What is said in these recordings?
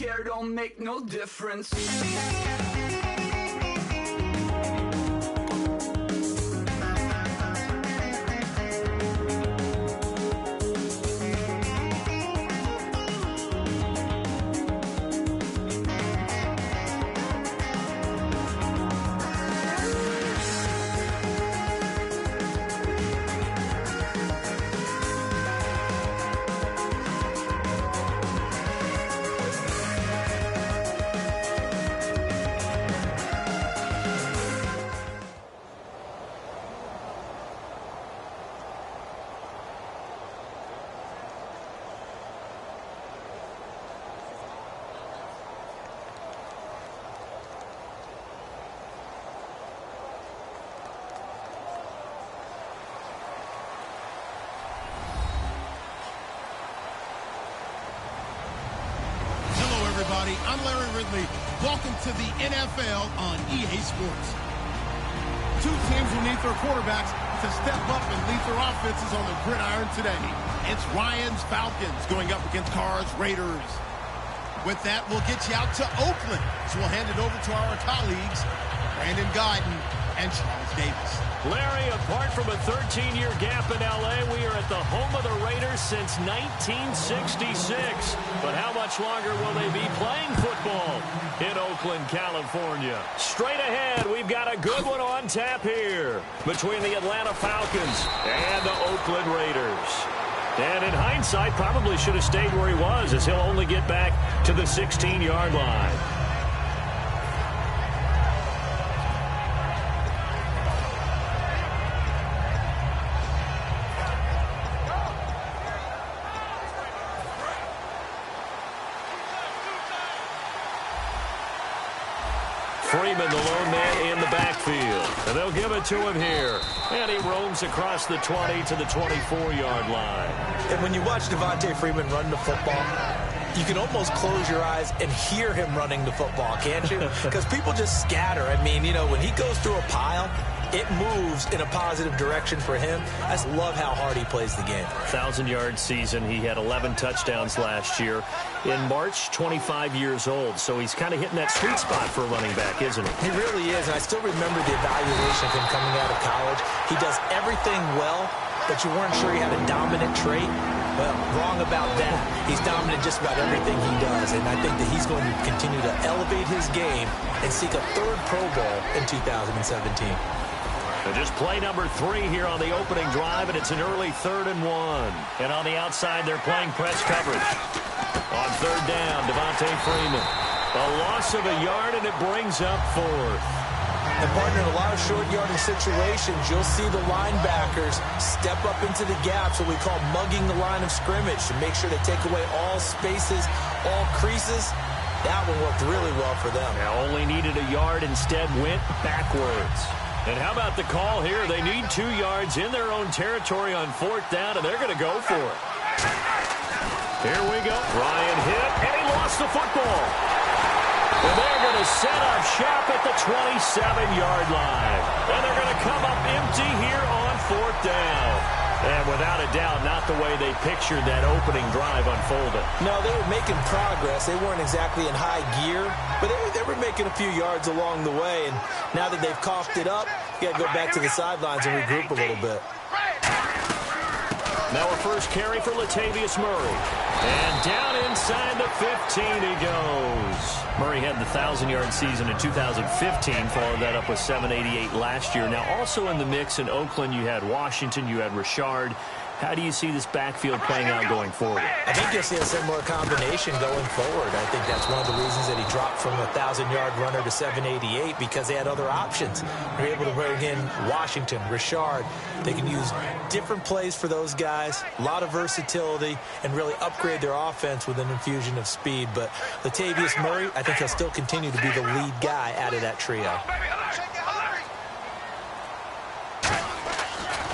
care, don't make no difference. I'm Larry Ridley. Welcome to the NFL on EA Sports. Two teams will need their quarterbacks to step up and lead their offenses on the gridiron today. It's Ryan's Falcons going up against Carr's Raiders. With that, we'll get you out to Oakland. So we'll hand it over to our colleagues, Brandon Guyton and Charles Davis. Larry, apart from a 13-year gap in L.A., we are at the home of the Raiders since 1966. But how much longer will they be playing football in Oakland, California? Straight ahead, we've got a good one on tap here between the Atlanta Falcons and the Oakland Raiders. And in hindsight, probably should have stayed where he was, as he'll only get back to the 16-yard line. Freeman, the lone man in the backfield. And they'll give it to him here. And he roams across the 20 to the 24-yard line. And when you watch Devontae Freeman run the football, you can almost close your eyes and hear him running the football, can't you? Because people just scatter. I mean, you know, when he goes through a pile, it moves in a positive direction for him. I just love how hard he plays the game. 1,000-yard season. He had 11 touchdowns last year. In March, 25 years old. So he's kind of hitting that sweet spot for a running back, isn't he? He really is. And I still remember the evaluation of him coming out of college. He does everything well, but you weren't sure he had a dominant trait. Well, wrong about that. He's dominant just about everything he does. And I think that he's going to continue to elevate his game and seek a third Pro Bowl in 2017. And just play number 3 here on the opening drive, and it's an early 3rd and 1. And on the outside, they're playing press coverage. On 3rd down, Devontae Freeman. A loss of a yard, and it brings up 4th. And, partner, in a lot of short yardage situations, you'll see the linebackers step up into the gaps, what we call mugging the line of scrimmage, to make sure they take away all spaces, all creases. That one worked really well for them. Now only needed a yard, instead went backwards. And how about the call here? They need 2 yards in their own territory on 4th down, and they're going to go for it. Here we go. Ryan hit, and he lost the football. And they're going to set up shop at the 27-yard line. And they're going to come up empty here on 4th down. And without a doubt, not the way they pictured that opening drive unfolded. No, they were making progress. They weren't exactly in high gear, but they were making a few yards along the way. And now that they've coughed it up, you got to go back to the sidelines and regroup a little bit. Now a first carry for Latavius Murray. And down inside the 15 he goes. Murray had the 1,000-yard season in 2015, followed that up with 788 last year. Now also in the mix in Oakland, you had Washington, you had Richard. How do you see this backfield playing out going forward? I think you'll see a similar combination going forward. I think that's one of the reasons that he dropped from a 1,000-yard runner to 788, because they had other options. They're able to bring in Washington, Richard. They can use different plays for those guys, a lot of versatility, and really upgrade their offense with an infusion of speed. But Latavius Murray, I think he'll still continue to be the lead guy out of that trio.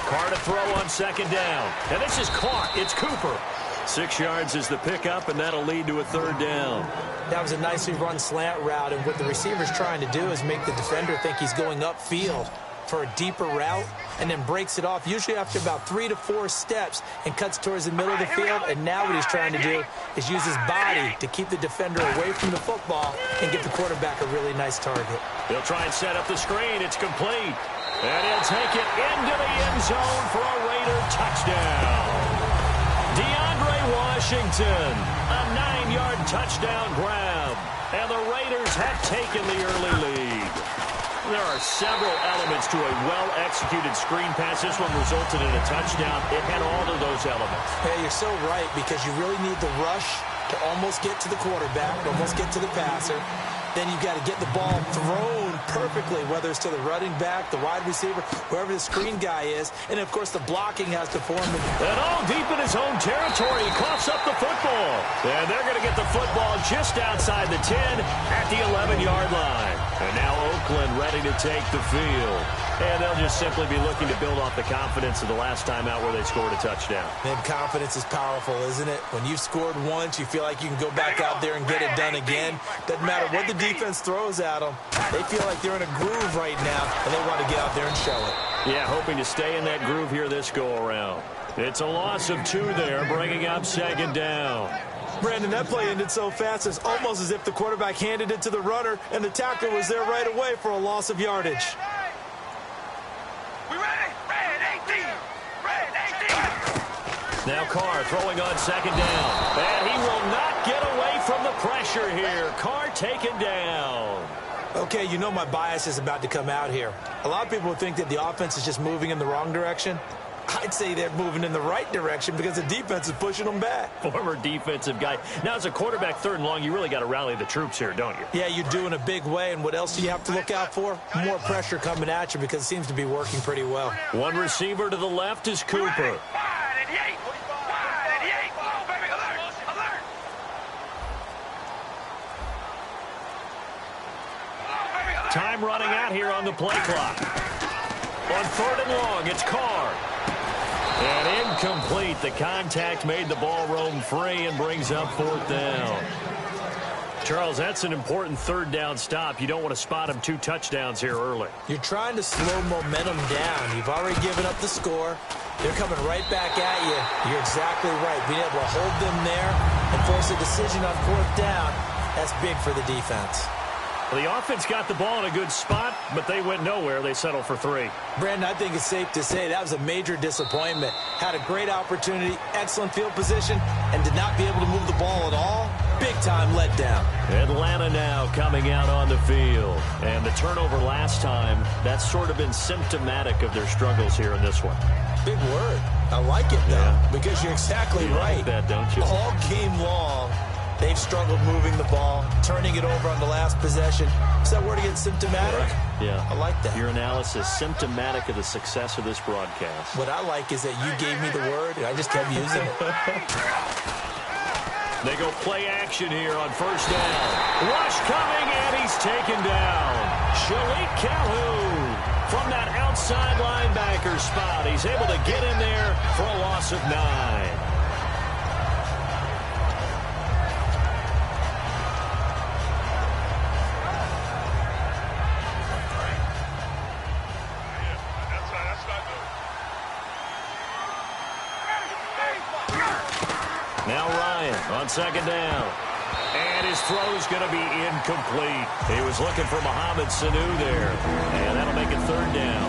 Carr to throw on 2nd down. And this is caught. It's Cooper. 6 yards is the pickup, and that'll lead to a 3rd down. That was a nicely run slant route, and what the receiver's trying to do is make the defender think he's going upfield. for a deeper route and then breaks it off, usually after about 3 to 4 steps, and cuts towards the middle of the field. And now what he's trying to do is use his body to keep the defender away from the football and give the quarterback a really nice target. They'll try and set up the screen. It's complete. And he'll take it into the end zone for a Raider touchdown. DeAndre Washington, a 9-yard touchdown grab. And the Raiders have taken the early lead. There are several elements to a well-executed screen pass. This one resulted in a touchdown. It had all of those elements. Yeah, you're so right, because you really need the rush to almost get to the quarterback, almost get to the passer. Then you've got to get the ball thrown perfectly, whether it's to the running back, the wide receiver, wherever the screen guy is. And, of course, the blocking has to form. And all deep in his own territory, he coughs up the football. And they're going to get the football just outside the 10 at the 11-yard line. And now Oakland ready to take the field. And they'll just simply be looking to build off the confidence of the last time out where they scored a touchdown. And confidence is powerful, isn't it? When you've scored once, you feel like you can go back out there and get it done again. Doesn't matter what the defense throws at them. They feel like they're in a groove right now, and they want to get out there and show it. Yeah, hoping to stay in that groove here this go-around. It's a loss of 2 there, bringing up second down. Brandon, that play ended so fast, it's almost as if the quarterback handed it to the runner, and the tackler was there right away for a loss of yardage. Now Carr throwing on second down. And he will not get away from the pressure here. Carr taken down. Okay, you know my bias is about to come out here. A lot of people think that the offense is just moving in the wrong direction. I'd say they're moving in the right direction because the defense is pushing them back. Former defensive guy. Now, as a quarterback, 3rd and long, you really got to rally the troops here, don't you? Yeah, you do in a big way. And what else do you have to look out for? More pressure coming at you because it seems to be working pretty well. One receiver to the left is Cooper. Time running out here on the play clock. On 3rd and long, it's Carr. And incomplete. The contact made the ball roam free and brings up 4th down. Charles, that's an important 3rd down stop. You don't want to spot him 2 touchdowns here early. You're trying to slow momentum down. You've already given up the score. They're coming right back at you. You're exactly right. Being able to hold them there and force a decision on 4th down, that's big for the defense. Well, the offense got the ball in a good spot, but they went nowhere. They settled for 3. Brandon, I think it's safe to say that was a major disappointment. Had a great opportunity, excellent field position, and did not be able to move the ball at all. Big-time letdown. Atlanta now coming out on the field. And the turnover last time, that's sort of been symptomatic of their struggles here in this one. Big word. I like it, though, because you're exactly right. Like that, don't you? All game long, they've struggled moving the ball, turning it over on the last possession. Is that word again, symptomatic? Yeah. I like that. Your analysis, symptomatic of the success of this broadcast. What I like is that you gave me the word, and I just kept using it. They go play action here on 1st down. Rush coming, and he's taken down. Shalik Calhoun from that outside linebacker spot. He's able to get in there for a loss of 9. Now Ryan on 2nd down. And his throw's going to be incomplete. He was looking for Mohamed Sanu there. And that'll make it 3rd down.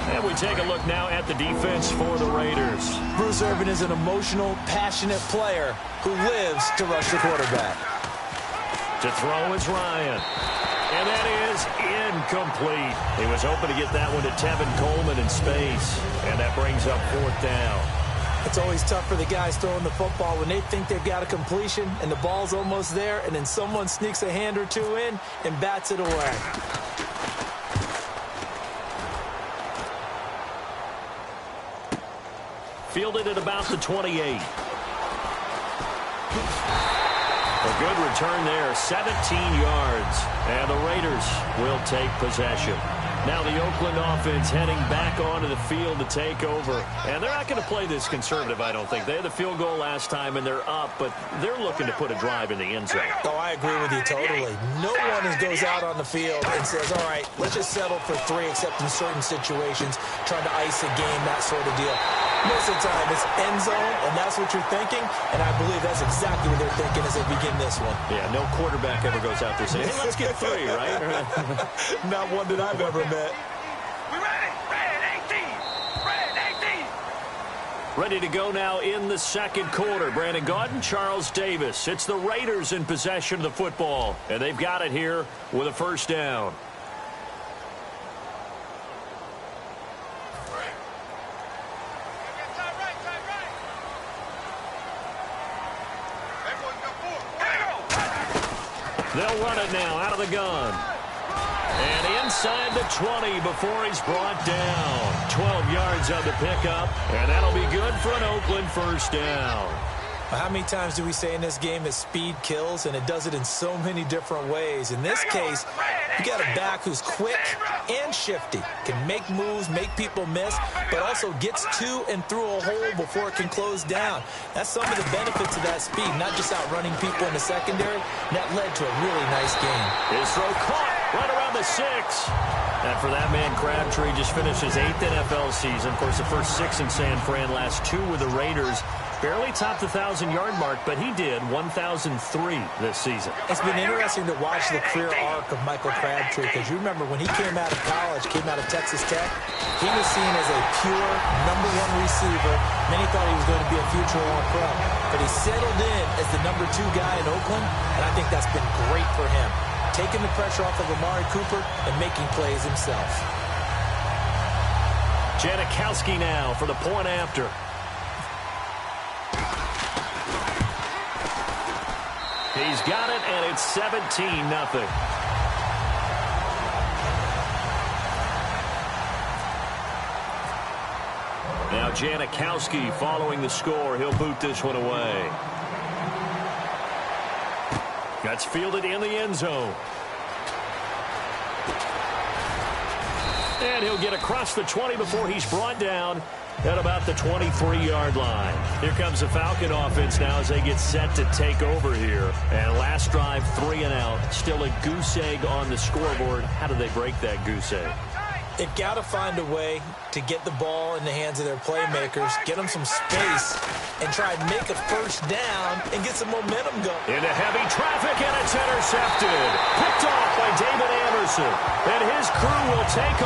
And we take a look now at the defense for the Raiders. Bruce Irvin is an emotional, passionate player who lives to rush the quarterback. To throw is Ryan. And that is incomplete. He was hoping to get that one to Tevin Coleman in space. And that brings up 4th down. It's always tough for the guys throwing the football when they think they've got a completion and the ball's almost there, and then someone sneaks a hand or 2 in and bats it away. Fielded at about the 28. A good return there, 17 yards. And the Raiders will take possession. Now the Oakland offense heading back onto the field to take over. And they're not going to play this conservative, I don't think. They had the field goal last time, and they're up, but they're looking to put a drive in the end zone. Oh, I agree with you totally. No one goes out on the field and says, all right, let's just settle for 3, except in certain situations, trying to ice a game, that sort of deal. Most of the time, it's end zone, and that's what you're thinking, and I believe that's exactly what they're thinking as they begin this one. Yeah, no quarterback ever goes out there saying, hey, let's get 3, right? Not one that I've ever met. We ready? Red 18! Red 18! Ready to go now in the second quarter. Brandon Gaudin, Charles Davis. It's the Raiders in possession of the football, and they've got it here with a first down. They'll run it now out of the gun. And inside the 20 before he's brought down. 12 yards on the pickup, and that'll be good for an Oakland first down. How many times do we say in this game that speed kills, and it does it in so many different ways? In this case, you got a back who's quick and shifty, can make moves, make people miss, but also gets to and through a hole before it can close down. That's some of the benefits of that speed, not just outrunning people in the secondary. That led to a really nice game. His throw caught right around the 6. And for that man, Crabtree just finished his 8th NFL season. Of course, the first 6 in San Fran, last 2 with the Raiders. Barely topped the 1,000-yard mark, but he did 1,003 this season. It's been interesting to watch the career arc of Michael Crabtree, because you remember when he came out of college, came out of Texas Tech, he was seen as a pure #1 receiver. Many thought he was going to be a future All-Pro. But he settled in as the #2 guy in Oakland, and I think that's been great for him, taking the pressure off of Amari Cooper and making plays himself. Janikowski now for the point after. He's got it, and it's 17-0. Now Janikowski following the score. He'll boot this one away. That's fielded in the end zone. And he'll get across the 20 before he's brought down at about the 23-yard line. Here comes the Falcon offense now as they get set to take over here. And last drive, 3 and out. Still a goose egg on the scoreboard. How do they break that goose egg? They've got to find a way to get the ball in the hands of their playmakers, get them some space, and try and make a first down and get some momentum going. Into heavy traffic, and it's intercepted. Picked off by David Anderson. And his crew will take